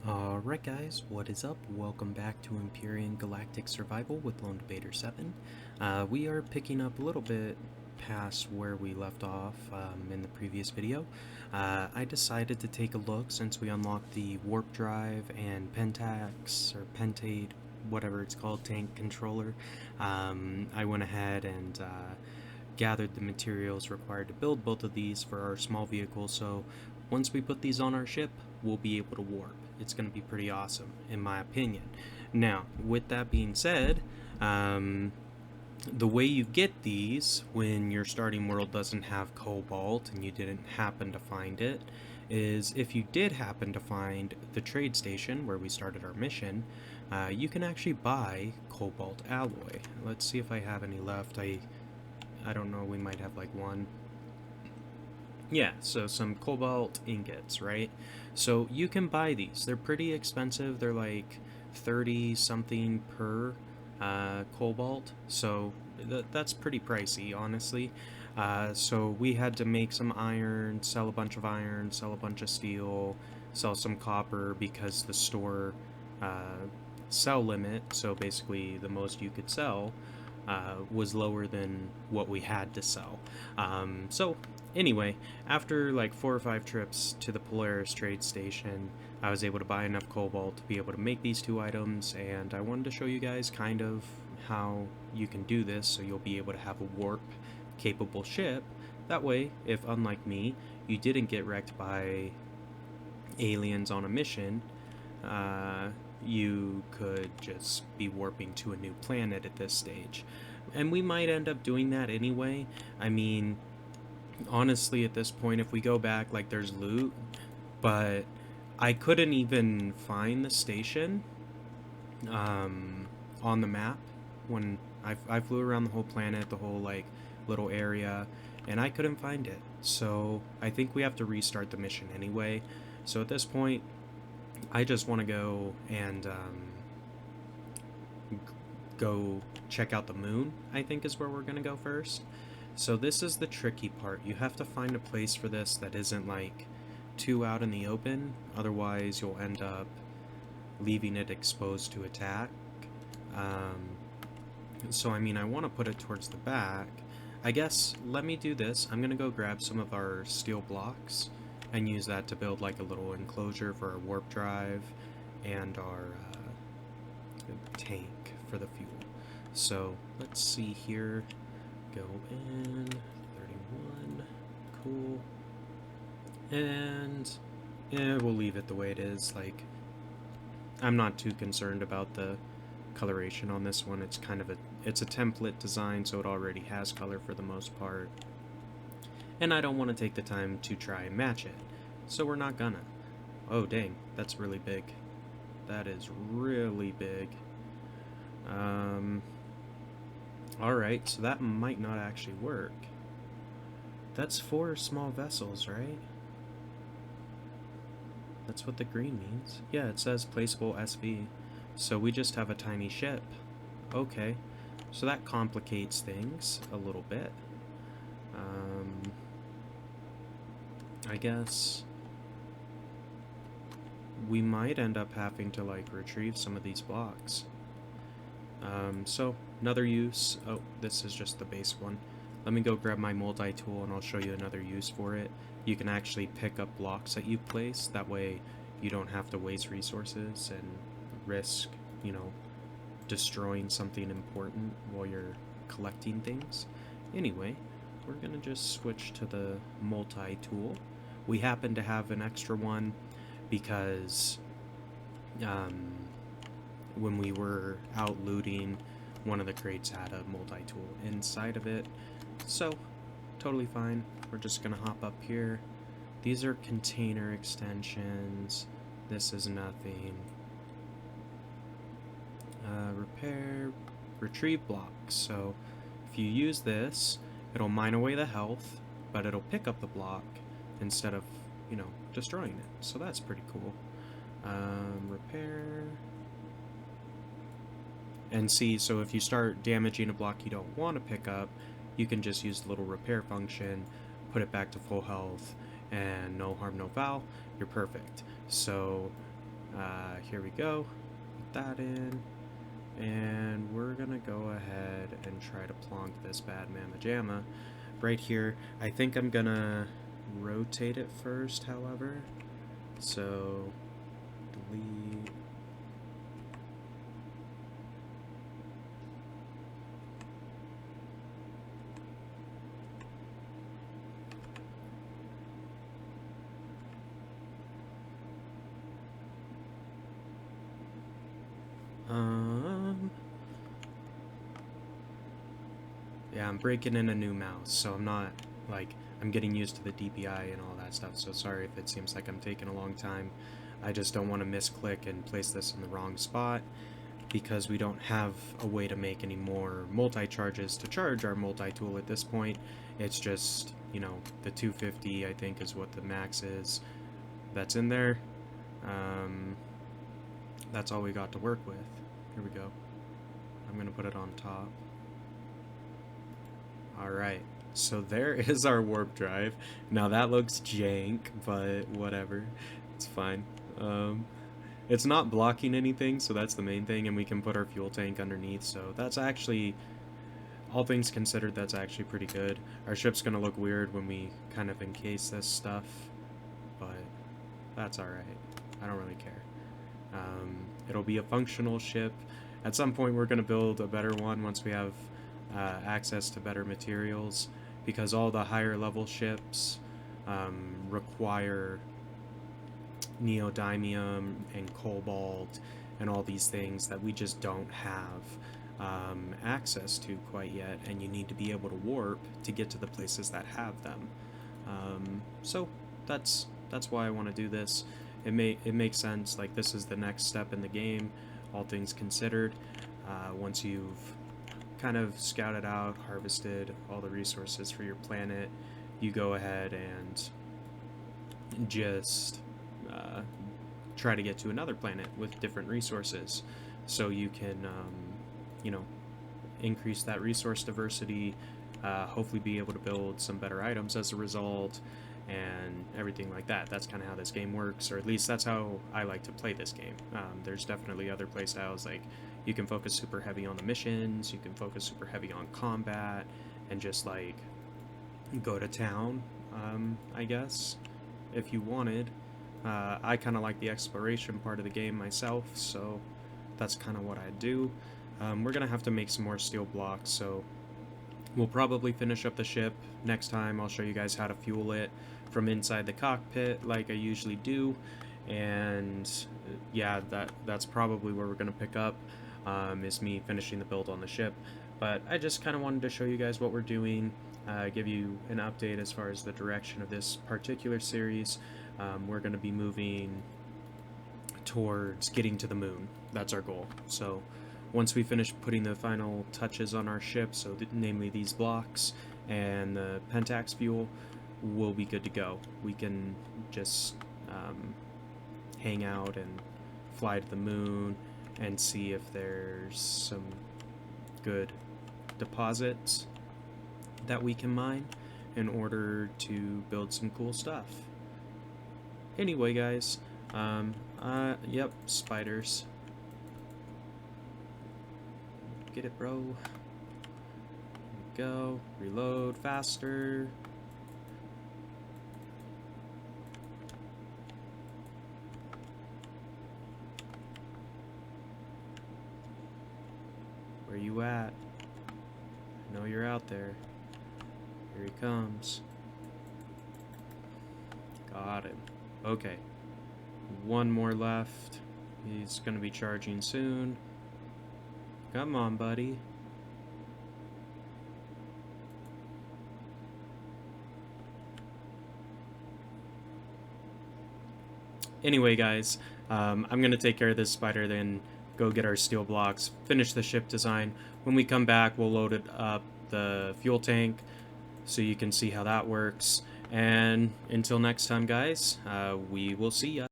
Alright guys, what is up? Welcome back to Empyrion Galactic Survival with LD7. We are picking up a little bit past where we left off in the previous video. I decided to take a look since we unlocked the warp drive and pentax, or pentate, whatever it's called, tank controller. I went ahead and gathered the materials required to build both of these for our small vehicle, so once we put these on our ship, we'll be able to warp. It's going to be pretty awesome, in my opinion. Now, with that being said, the way you get these when your starting world doesn't have cobalt and you didn't happen to find it is if you did happen to find the trade station where we started our mission, you can actually buy cobalt alloy. Let's see if I have any left. I don't know, we might have like one. Yeah, so some cobalt ingots, right? So you can buy these. They're pretty expensive. They're like 30 something per cobalt. So that's pretty pricey, honestly. So we had to make some iron, sell a bunch of iron, sell a bunch of steel, sell some copper because the store sell limit, so basically the most you could sell, was lower than what we had to sell. So anyway, after like 4 or 5 trips to the Polaris trade station, I was able to buy enough cobalt to be able to make these 2 items, and I wanted to show you guys kind of how you can do this so you'll be able to have a warp capable ship. That way, if unlike me, you didn't get wrecked by aliens on a mission, you could just be warping to a new planet at this stage. And we might end up doing that anyway. I mean, honestly, at this point, if we go back, like, there's loot, but I couldn't even find the station on the map when I flew around the whole planet, the whole, like, little area, and I couldn't find it. So I think we have to restart the mission anyway. So at this point, I just want to go and go check out the moon, I think is where we're going to go first. So this is the tricky part. You have to find a place for this that isn't like too out in the open, otherwise you'll end up leaving it exposed to attack. So I mean, I want to put it towards the back. I guess let me do this. I'm going to go grab some of our steel blocks and use that to build like a little enclosure for our warp drive and our tank for the fuel. So let's see here. Go in 31. Cool. And we'll leave it the way it is. Like, I'm not too concerned about the coloration on this one. It's kind of it's a template design, so it already has color for the most part. And I don't want to take the time to try and match it, so we're not gonna. Oh dang, that's really big. That is really big. Alright, so that might not actually work. That's 4 small vessels, right? That's what the green means. Yeah, it says placeable SV. So we just have a tiny ship. Okay, so that complicates things a little bit. I guess we might end up having to like retrieve some of these blocks. So another use. Oh, this is just the base one. Let me go grab my multi-tool and I'll show you another use for it. You can actually pick up blocks that you place. That way you don't have to waste resources and risk, you know, destroying something important while you're collecting things. Anyway, we're gonna just switch to the multi-tool. We happen to have an extra one because when we were out looting, one of the crates had a multi-tool inside of it. So, totally fine. We're just gonna hop up here. These are container extensions. This is nothing. Repair, retrieve blocks. So, if you use this, it'll mine away the health, but it'll pick up the block instead of, you know, destroying it. So that's pretty cool. Repair. And see, so if you start damaging a block you don't want to pick up, you can just use the little repair function, put it back to full health, and no harm, no foul, you're perfect. So Here we go. Put that in. And we're gonna go ahead and try to plonk this bad mamma jamma right here. I think I'm gonna rotate it first, however. So, delete. Yeah, I'm breaking in a new mouse, so I'm not, like, I'm getting used to the DPI and all that stuff, so sorry if it seems like I'm taking a long time. I just don't want to misclick and place this in the wrong spot, because we don't have a way to make any more multi-charges to charge our multi-tool at this point. It's just, you know, the 250, I think, is what the max is that's in there. That's all we got to work with. Here we go. I'm gonna put it on top. Alright, so there is our warp drive. Now that looks jank, but whatever. It's fine. It's not blocking anything, so that's the main thing, and we can put our fuel tank underneath, so that's actually, all things considered, that's actually pretty good. Our ship's gonna look weird when we kind of encase this stuff, but that's alright. I don't really care. It'll be a functional ship. At some point we're gonna build a better one once we have access to better materials, because all the higher level ships require neodymium and cobalt and all these things that we just don't have access to quite yet, and you need to be able to warp to get to the places that have them. So that's why I want to do this. It makes sense. Like, this is the next step in the game, all things considered. Once you've kind of scouted out, harvested all the resources for your planet, you go ahead and just try to get to another planet with different resources, so you can you know, increase that resource diversity, hopefully be able to build some better items as a result, and everything like that. That's kind of how this game works, or at least that's how I like to play this game. There's definitely other playstyles, like you can focus super heavy on the missions, you can focus super heavy on combat, and just like go to town, I guess, if you wanted. I kind of like the exploration part of the game myself, so that's kind of what I do. We're gonna have to make some more steel blocks, so we'll probably finish up the ship. Next time I'll show you guys how to fuel it from inside the cockpit like I usually do, and yeah, that's probably where we're gonna pick up, is me finishing the build on the ship. But I just kind of wanted to show you guys what we're doing, give you an update as far as the direction of this particular series. We're going to be moving towards getting to the moon. That's our goal. So once we finish putting the final touches on our ship, so namely these blocks and the Pentax fuel, we'll be good to go. We can just hang out and fly to the moon and see if there's some good deposits that we can mine in order to build some cool stuff. Anyway, guys, yep, spiders. Get it, bro. Go. Reload faster. Where you at? I know you're out there. Here he comes. Got him. Okay. One more left. He's gonna be charging soon. Come on, buddy. Anyway, guys, I'm gonna take care of this spider, then go get our steel blocks, finish the ship design. When we come back, we'll load it up the fuel tank so you can see how that works. And until next time, guys, we will see ya.